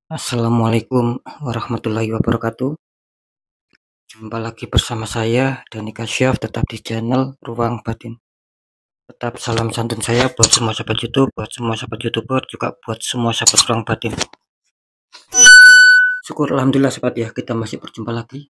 Assalamualaikum warahmatullahi wabarakatuh. Jumpa lagi bersama saya Dani Kasyaf, tetap di channel Ruang Batin. Tetap salam santun saya buat semua sahabat YouTube, buat semua sahabat YouTuber, juga buat semua sahabat Ruang Batin. Syukur alhamdulillah sahabat ya, kita masih berjumpa lagi.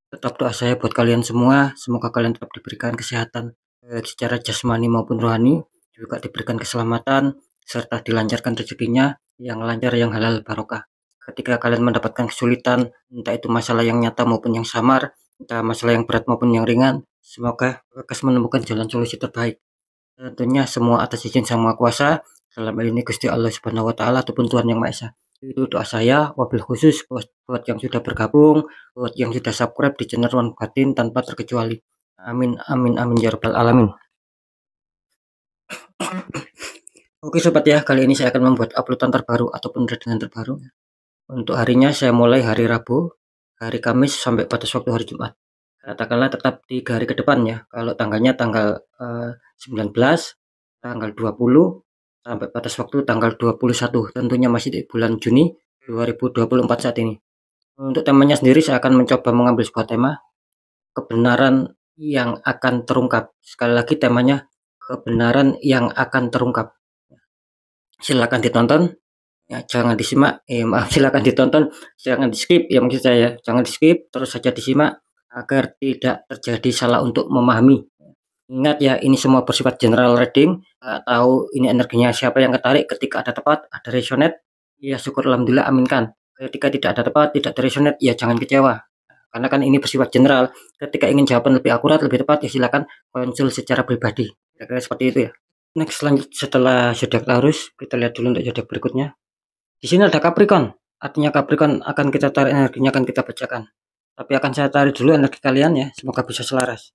Tetap doa saya buat kalian semua, semoga kalian tetap diberikan kesehatan secara jasmani maupun rohani, juga diberikan keselamatan serta dilancarkan rezekinya yang lancar, yang halal barokah. Ketika kalian mendapatkan kesulitan, entah itu masalah yang nyata maupun yang samar, entah masalah yang berat maupun yang ringan, semoga lekas menemukan jalan solusi terbaik. Tentunya semua atas izin Sang Maha Kuasa, selama ini Gusti Allah Subhanahu wa taala ataupun Tuhan Yang Maha Esa. Itu doa saya, wabil khusus buat yang sudah bergabung, buat yang sudah subscribe di channel Ruang Batin tanpa terkecuali. Amin amin amin ya rabbal alamin. Oke sobat ya, kali ini saya akan membuat uploadan terbaru ataupun redakan terbaru. Untuk harinya saya mulai hari Rabu, hari Kamis sampai batas waktu hari Jumat. Katakanlah tetap 3 hari ke depan ya. Kalau tanggalnya tanggal 19, tanggal 20 sampai batas waktu tanggal 21. Tentunya masih di bulan Juni 2024 saat ini. Untuk temanya sendiri saya akan mencoba mengambil sebuah tema kebenaran yang akan terungkap. Sekali lagi temanya kebenaran yang akan terungkap. Silakan ditonton. Ya, jangan disimak, silakan ditonton, jangan di skip ya, maksud saya jangan di skip, terus saja disimak agar tidak terjadi salah untuk memahami. Ingat ya, ini semua bersifat general reading, tahu ini energinya siapa yang ketarik. Ketika ada tepat, ada resonate, ya syukur alhamdulillah, aminkan. Ketika tidak ada tepat, tidak ada resonate, ya jangan kecewa, karena kan ini bersifat general. Ketika ingin jawaban lebih akurat, lebih tepat, ya silakan konsul secara pribadi. Kira-kira seperti itu ya. Next, lanjut setelah zodiak Taurus, kita lihat dulu untuk zodiak berikutnya. Di sini ada Capricorn, artinya Capricorn akan kita tarik energinya, akan kita bacakan. Tapi akan saya tarik dulu energi kalian ya, semoga bisa selaras.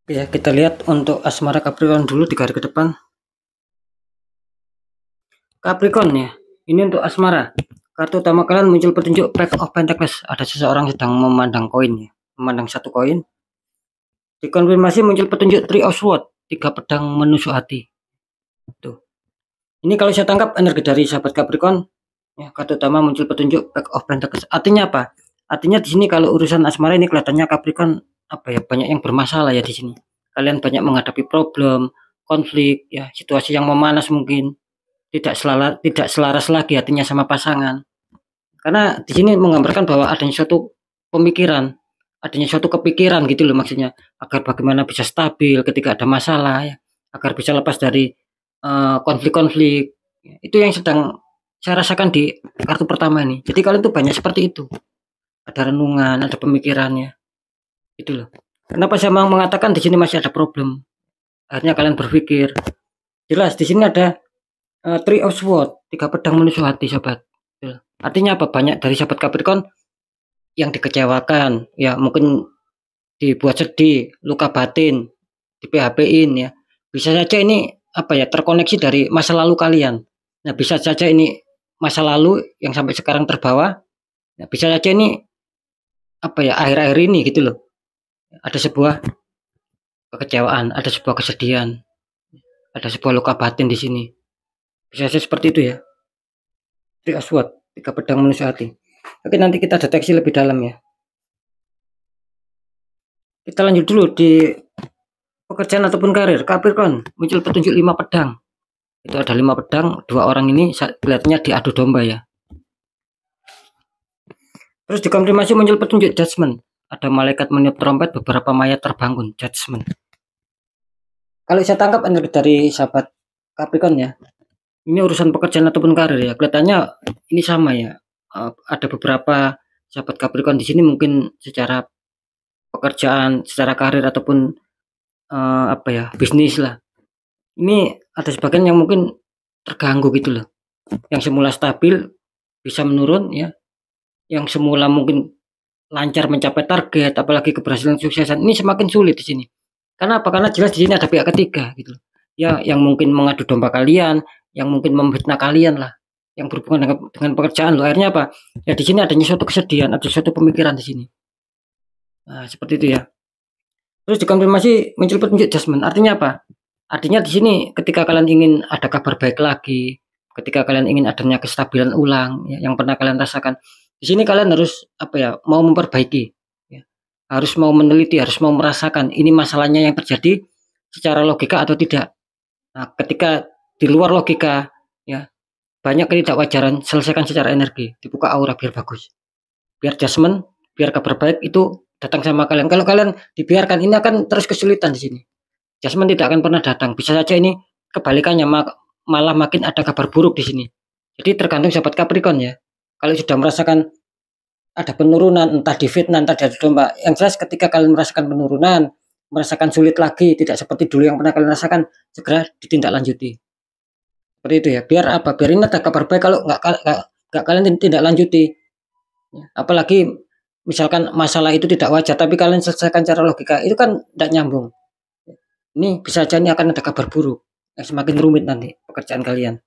Oke ya, kita lihat untuk asmara Capricorn dulu 3 hari ke depan. Capricorn ya, ini untuk asmara. Kartu utama kalian muncul petunjuk Pack of Pentacles. Ada seseorang sedang memandang koin ya, memandang satu koin. Dikonfirmasi muncul petunjuk Three of Swords, 3 pedang menusuk hati. Tuh. Ini kalau saya tangkap energi dari sahabat Capricorn, ya, kartu utama muncul petunjuk Pack of Pentacles. Artinya apa? Artinya di sini kalau urusan asmara ini kelihatannya Capricorn apa ya, banyak yang bermasalah ya di sini. Kalian banyak menghadapi problem, konflik, ya, situasi yang memanas mungkin. Tidak selaras lagi hatinya sama pasangan. Karena di sini menggambarkan bahwa adanya suatu pemikiran, adanya suatu kepikiran gitu loh maksudnya, agar bagaimana bisa stabil ketika ada masalah ya, agar bisa lepas dari konflik-konflik. Itu yang sedang saya rasakan di kartu pertama ini. Jadi kalian tuh banyak seperti itu. Ada renungan, ada pemikirannya. Itu loh. Kenapa saya mau mengatakan di sini masih ada problem? Akhirnya kalian berpikir. Jelas di sini ada Three of Swords, 3 pedang menusuk hati sobat. Artinya apa? Banyak dari sahabat Capricorn yang dikecewakan, ya mungkin dibuat sedih, luka batin, di PHP-in ya. Bisa saja ini apa ya, terkoneksi dari masa lalu kalian. Nah, bisa saja ini masa lalu yang sampai sekarang terbawa. Nah, bisa saja ini akhir-akhir ini gitu loh. Ada sebuah kekecewaan, ada sebuah kesedihan, ada sebuah luka batin di sini. Bisa saja seperti itu ya. Three of Swords, 3 pedang menusuk hati. Oke, nanti kita deteksi lebih dalam ya. Kita lanjut dulu di pekerjaan ataupun karir. Capricorn, muncul petunjuk 5 pedang. Itu ada 5 pedang, 2 orang ini kelihatannya diadu domba ya. Terus dikonfirmasi muncul petunjuk Judgment. Ada malaikat meniup trompet, beberapa mayat terbangun. Judgment. Kalau saya tangkap energi dari sahabat Capricorn ya, ini urusan pekerjaan ataupun karir ya. Kelihatannya ini sama ya. Ada beberapa sahabat Capricorn di sini mungkin secara pekerjaan, secara karir ataupun bisnis lah. Ini ada sebagian yang mungkin terganggu gitu loh. Yang semula stabil bisa menurun ya. Yang semula mungkin lancar mencapai target, apalagi keberhasilan suksesan ini semakin sulit di sini. Karena apa? Karena jelas di sini ada pihak ketiga gitu. Ya, yang mungkin mengadu domba kalian, yang mungkin memfitnah kalian lah, yang berhubungan dengan pekerjaan lo. Akhirnya apa? Ya di sini adanya suatu kesedihan, ada suatu pemikiran di sini. Nah, seperti itu ya. Terus dikonfirmasi muncul petunjuk Judgment. Artinya apa? Artinya di sini ketika kalian ingin ada kabar baik lagi, ketika kalian ingin adanya kestabilan ulang ya, yang pernah kalian rasakan, di sini kalian harus mau memperbaiki ya. Harus mau meneliti, harus mau merasakan ini masalahnya yang terjadi secara logika atau tidak. Nah, ketika di luar logika ya, banyak ketidakwajaran, selesaikan secara energi, dibuka aura biar bagus. Biar Judgment, biar kabar baik itu datang sama kalian. Kalau kalian dibiarkan, ini akan terus kesulitan di sini. Judgment tidak akan pernah datang. Bisa saja ini kebalikannya, malah makin ada kabar buruk di sini. Jadi tergantung sahabat Capricorn ya. Kalau sudah merasakan ada penurunan, entah di fitnah, entah di domba, yang jelas ketika kalian merasakan penurunan, merasakan sulit lagi, tidak seperti dulu yang pernah kalian rasakan, segera ditindaklanjuti. Seperti itu ya. Biar apa? Biar ini ada kabar baik. Kalau nggak kalian tindak lanjuti. Apalagi misalkan masalah itu tidak wajar, tapi kalian selesaikan secara logika, itu kan tidak nyambung. Ini bisa saja ini akan ada kabar buruk yang semakin rumit nanti pekerjaan kalian.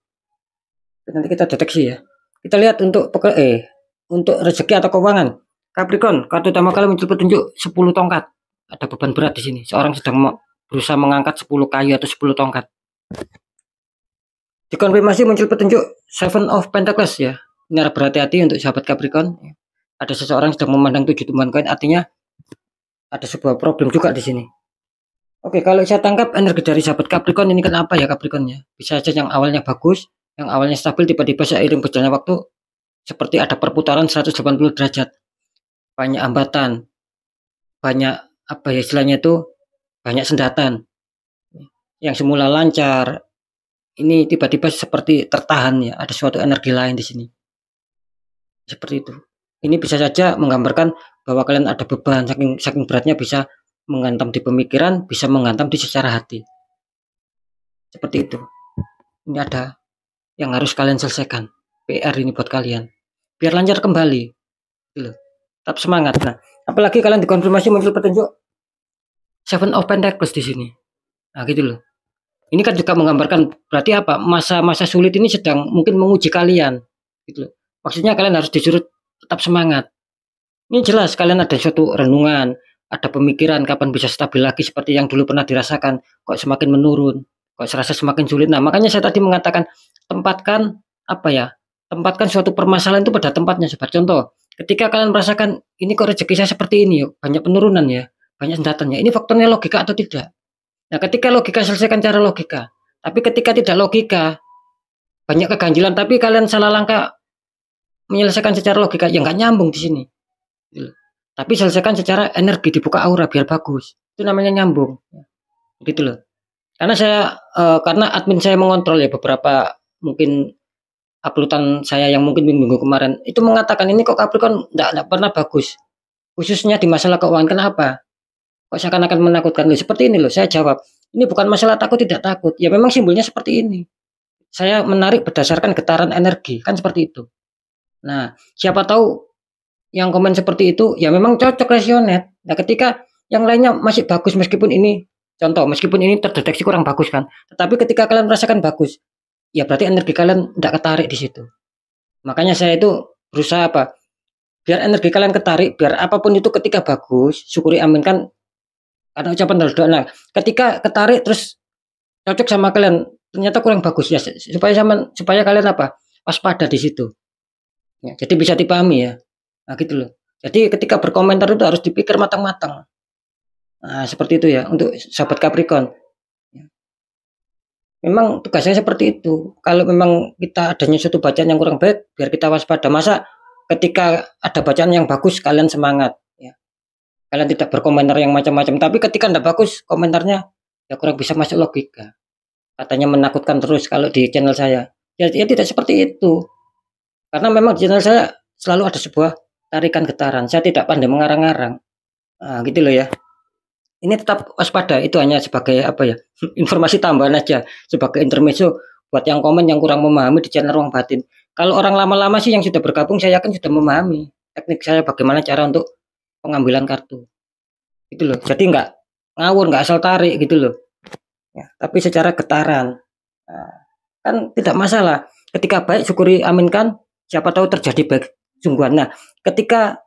Nanti kita deteksi ya. Kita lihat untuk untuk rezeki atau keuangan. Capricorn, kartu utama kalian muncul petunjuk 10 tongkat. Ada beban berat di sini. Seorang sedang berusaha mengangkat 10 kayu atau 10 tongkat. Dikonfirmasi muncul petunjuk 7 of Pentacles ya. Ini harus berhati-hati untuk sahabat Capricorn. Ada seseorang sedang memandang 7 tumbuhan koin, artinya ada sebuah problem juga di sini. Oke, kalau saya tangkap energi dari sahabat Capricorn ini kenapa ya Capricorn ya? Bisa saja yang awalnya bagus, yang awalnya stabil, tiba-tiba seiring berjalannya waktu seperti ada perputaran 180 derajat. Banyak hambatan, banyak istilahnya itu banyak sendatan. Yang semula lancar, ini tiba-tiba seperti tertahan ya, ada suatu energi lain di sini. Seperti itu. Ini bisa saja menggambarkan bahwa kalian ada beban, saking beratnya bisa menghantam di pemikiran, bisa menghantam di secara hati. Seperti itu. Ini ada yang harus kalian selesaikan. PR ini buat kalian. Biar lancar kembali. Gitu. Tetap semangat. Nah, apalagi kalian dikonfirmasi muncul petunjuk 7 of Pentacles di sini. Nah, gitu loh. Ini kan juga menggambarkan berarti apa? Masa-masa sulit ini sedang mungkin menguji kalian. Gitu loh. Maksudnya kalian harus disuruh tetap semangat. Ini jelas kalian ada suatu renungan, ada pemikiran kapan bisa stabil lagi seperti yang dulu pernah dirasakan, kok semakin menurun, kok serasa semakin sulit. Nah, makanya saya tadi mengatakan tempatkan tempatkan suatu permasalahan itu pada tempatnya. Sobat, contoh, ketika kalian merasakan ini kok rezeki saya seperti ini, banyak penurunan ya, banyak sendatannya, ini faktornya logika atau tidak? Nah, ketika logika, selesaikan cara logika. Tapi ketika tidak logika, banyak keganjilan, tapi kalian salah langkah menyelesaikan secara logika, ya nggak nyambung di sini. Tapi selesaikan secara energi, dibuka aura biar bagus. Itu namanya nyambung. Gitu loh. Karena karena admin saya mengontrol ya beberapa mungkin uploadan saya yang mungkin minggu kemarin itu mengatakan ini kok Capricorn enggak pernah bagus. Khususnya di masalah keuangan. Kenapa? Kok seakan-akan menakutkan loh. Seperti ini loh. Saya jawab, ini bukan masalah takut tidak takut. Ya memang simbolnya seperti ini. Saya menarik berdasarkan getaran energi, kan seperti itu. Nah, siapa tahu yang komen seperti itu ya memang cocok resonate. Nah, ketika yang lainnya masih bagus meskipun ini contoh, meskipun ini terdeteksi kurang bagus kan, tetapi ketika kalian merasakan bagus, ya berarti energi kalian tidak ketarik di situ. Makanya saya itu berusaha apa? Biar energi kalian ketarik, biar apapun itu ketika bagus, syukuri aminkan karena ucapan dari doa. Nah, ketika ketarik terus cocok sama kalian, ternyata kurang bagus ya supaya kalian apa? Waspada di situ. Ya, jadi bisa dipahami ya. Nah, gitu loh. Jadi ketika berkomentar itu harus dipikir matang-matang. Nah, seperti itu ya untuk sahabat Capricorn. Ya. Memang tugasnya seperti itu. Kalau memang kita adanya suatu bacaan yang kurang baik, biar kita waspada. Masa ketika ada bacaan yang bagus, kalian semangat. Ya. Kalian tidak berkomentar yang macam-macam. Tapi ketika tidak bagus, komentarnya ya kurang bisa masuk logika. Katanya menakutkan terus kalau di channel saya. Ya tidak seperti itu. Karena memang di channel saya selalu ada sebuah tarikan getaran. Saya tidak pandai mengarang-arang. Nah, gitu loh ya. Ini tetap waspada, itu hanya sebagai apa ya, informasi tambahan aja, sebagai intermezzo buat yang komen yang kurang memahami di channel Ruang Batin. Kalau orang lama-lama sih yang sudah bergabung, saya yakin sudah memahami teknik saya bagaimana cara untuk pengambilan kartu. Gitu loh. Jadi nggak ngawur, nggak asal tarik gitu loh. Ya, tapi secara getaran. Nah, kan tidak masalah. Ketika baik syukuri aminkan, siapa tahu terjadi baik sungguhan. Nah, ketika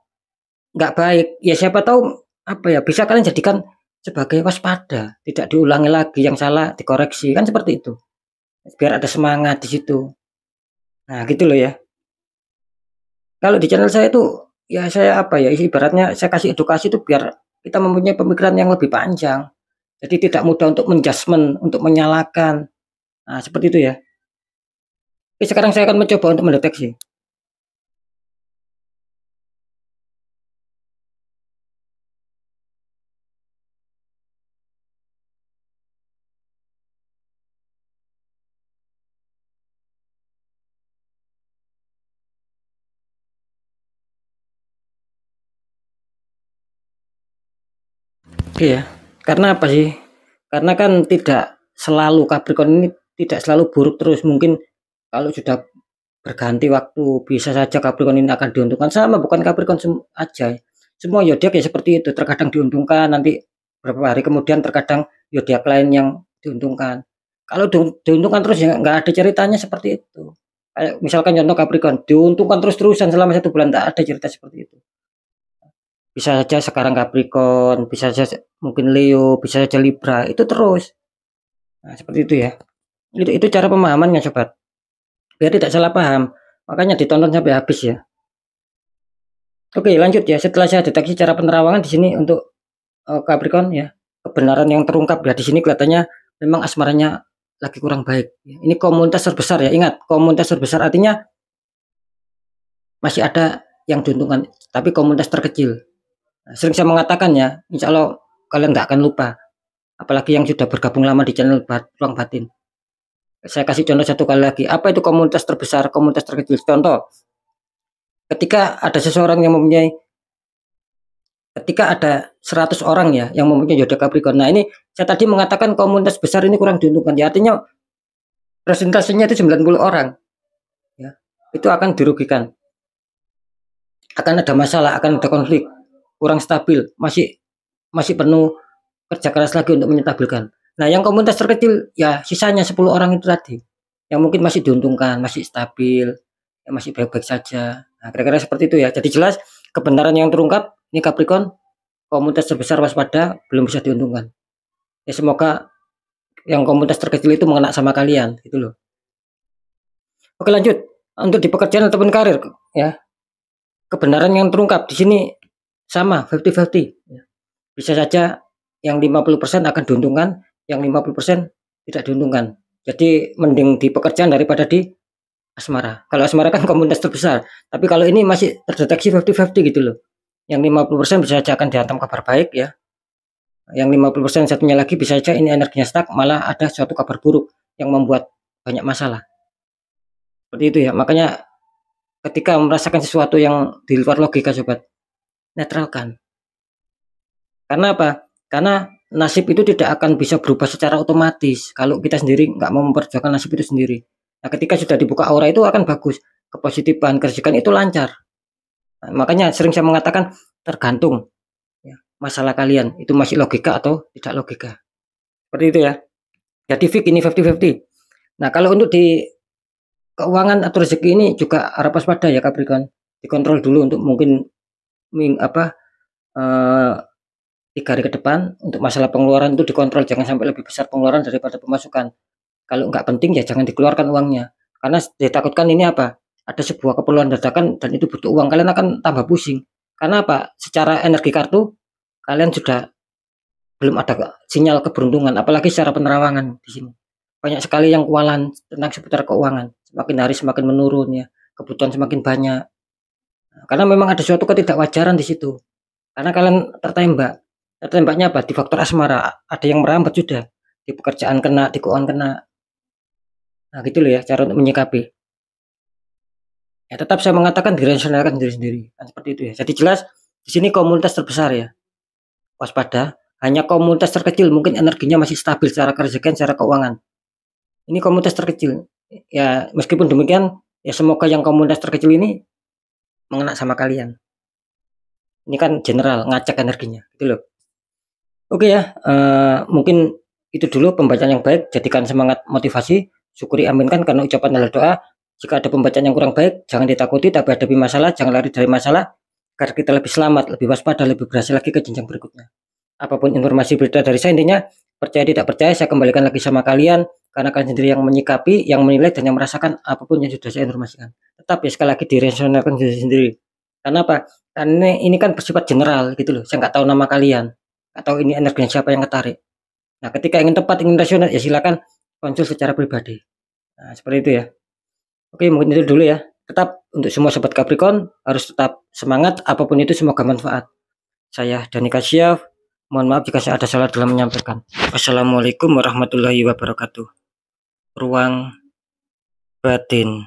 nggak baik, ya siapa tahu apa ya, bisa kalian jadikan sebagai waspada, tidak diulangi lagi, yang salah dikoreksi, kan seperti itu. Biar ada semangat di situ. Nah, gitu loh ya. Kalau di channel saya itu ya saya apa ya, ibaratnya saya kasih edukasi itu biar kita mempunyai pemikiran yang lebih panjang. Jadi tidak mudah untuk menjudgment, untuk menyalahkan. Nah, seperti itu ya. Oke, sekarang saya akan mencoba untuk mendeteksi. Oke ya. Karena apa sih? Karena kan tidak selalu Capricorn ini tidak selalu buruk terus. Mungkin kalau sudah berganti waktu bisa saja Capricorn ini akan diuntungkan, sama bukan Capricorn aja. Semua zodiak ya seperti itu, terkadang diuntungkan, nanti beberapa hari kemudian terkadang zodiak lain yang diuntungkan. Kalau diuntungkan terus ya nggak ada ceritanya seperti itu. Kayak misalkan contoh Capricorn diuntungkan terus-terusan selama 1 bulan, nggak ada cerita seperti itu. Bisa saja sekarang Capricorn, bisa saja mungkin Leo, bisa saja Libra, itu terus. Nah, seperti itu ya. Itu cara pemahamannya sobat. Biar tidak salah paham. Makanya ditonton sampai habis ya. Oke, lanjut ya. Setelah saya deteksi cara penerawangan di sini untuk Capricorn ya, kebenaran yang terungkap ya di sini kelihatannya memang asmaranya lagi kurang baik. Ini komunitas terbesar ya. Ingat, komunitas terbesar artinya masih ada yang diuntungkan, tapi komunitas terkecil. Nah, sering saya mengatakan ya, insya Allah kalian nggak akan lupa. Apalagi yang sudah bergabung lama di channel Ruang Batin. Saya kasih contoh satu kali lagi. Apa itu komunitas terbesar, komunitas terkecil? Contoh, ketika ada seseorang yang mempunyai, ketika ada 100 orang ya yang mempunyai zodiak Capricorn. Nah, ini saya tadi mengatakan komunitas besar ini kurang diuntungkan. Ya, artinya presentasinya itu 90 orang. Ya, itu akan dirugikan. Akan ada masalah, akan ada konflik, kurang stabil, masih penuh kerja keras lagi untuk menyetabilkan. Nah, yang komunitas terkecil ya sisanya 10 orang itu tadi yang mungkin masih diuntungkan, masih stabil, ya masih baik-baik saja. Nah, kira-kira seperti itu ya. Jadi jelas kebenaran yang terungkap ini Capricorn, komunitas terbesar waspada, belum bisa diuntungkan. Ya semoga yang komunitas terkecil itu mengena sama kalian gitu loh. Oke, lanjut. Untuk di pekerjaan ataupun karir ya. Kebenaran yang terungkap di sini sama 50-50 ya. Bisa saja yang 50% akan diuntungkan, yang 50% tidak diuntungkan. Jadi mending di pekerjaan daripada di asmara. Kalau asmara kan komunitas terbesar, tapi kalau ini masih terdeteksi 50-50 gitu loh. Yang 50% bisa saja akan dihantam kabar baik ya. Yang 50% satunya lagi bisa saja ini energinya stuck, malah ada suatu kabar buruk yang membuat banyak masalah. Seperti itu ya. Makanya ketika merasakan sesuatu yang di luar logika sobat, netralkan. Karena apa? Karena nasib itu tidak akan bisa berubah secara otomatis kalau kita sendiri nggak mau memperjuangkan nasib itu sendiri. Nah, ketika sudah dibuka aura itu akan bagus, kepositifan, kerjakan itu lancar. Nah, makanya sering saya mengatakan tergantung ya, masalah kalian itu masih logika atau tidak logika. Seperti itu ya. Jadi fix ini 50-50. Nah, kalau untuk di keuangan atau rezeki ini juga harap waspada ya Capricorn. Dikontrol dulu untuk mungkin apa 3 hari ke depan. Untuk masalah pengeluaran itu dikontrol, jangan sampai lebih besar pengeluaran daripada pemasukan. Kalau nggak penting ya jangan dikeluarkan uangnya. Karena ditakutkan ini apa? Ada sebuah keperluan dadakan dan itu butuh uang, kalian akan tambah pusing. Karena apa? Secara energi kartu kalian sudah belum ada sinyal keberuntungan, apalagi secara penerawangan di sini. Banyak sekali yang kualan tentang seputar keuangan. Semakin hari semakin menurun ya, kebutuhan semakin banyak. Karena memang ada suatu ketidakwajaran di situ. Karena kalian tertembak. Tertembaknya apa? Di faktor asmara. Ada yang merambat sudah. Di pekerjaan kena, di keuangan kena. Nah, gitu loh ya cara untuk menyikapi. Ya tetap saya mengatakan dirasionalkan diri sendiri. Kan seperti itu ya. Jadi jelas di sini komunitas terbesar ya. Waspada. Hanya komunitas terkecil mungkin energinya masih stabil secara kerezekian, secara keuangan. Ini komunitas terkecil. Ya meskipun demikian, ya semoga yang komunitas terkecil ini mengena sama kalian. Ini kan general ngacak energinya, gitu loh. Oke ya, mungkin itu dulu pembacaan yang baik. Jadikan semangat motivasi. Syukuri aminkan karena ucapan adalah doa. Jika ada pembacaan yang kurang baik, jangan ditakuti, tapi hadapi masalah, jangan lari dari masalah. Agar kita lebih selamat, lebih waspada, lebih berhasil lagi ke jenjang berikutnya. Apapun informasi berita dari saya, intinya percaya tidak percaya saya kembalikan lagi sama kalian, karena kalian sendiri yang menyikapi, yang menilai, dan yang merasakan apapun yang sudah saya informasikan. Tetap ya sekali lagi dirasionalkan diri sendiri. Karena apa? Karena ini kan bersifat general gitu loh. Saya nggak tahu nama kalian atau ini energinya siapa yang ketarik. Nah, ketika ingin tepat, ingin rasional, ya silakan konsul secara pribadi. Nah, seperti itu ya. Oke, mungkin itu dulu ya. Tetap untuk semua sobat Capricorn harus tetap semangat, apapun itu semoga manfaat. Saya Dani Kasyaf. Mohon maaf jika saya ada salah dalam menyampaikan. Wassalamualaikum warahmatullahi wabarakatuh. Ruang batin.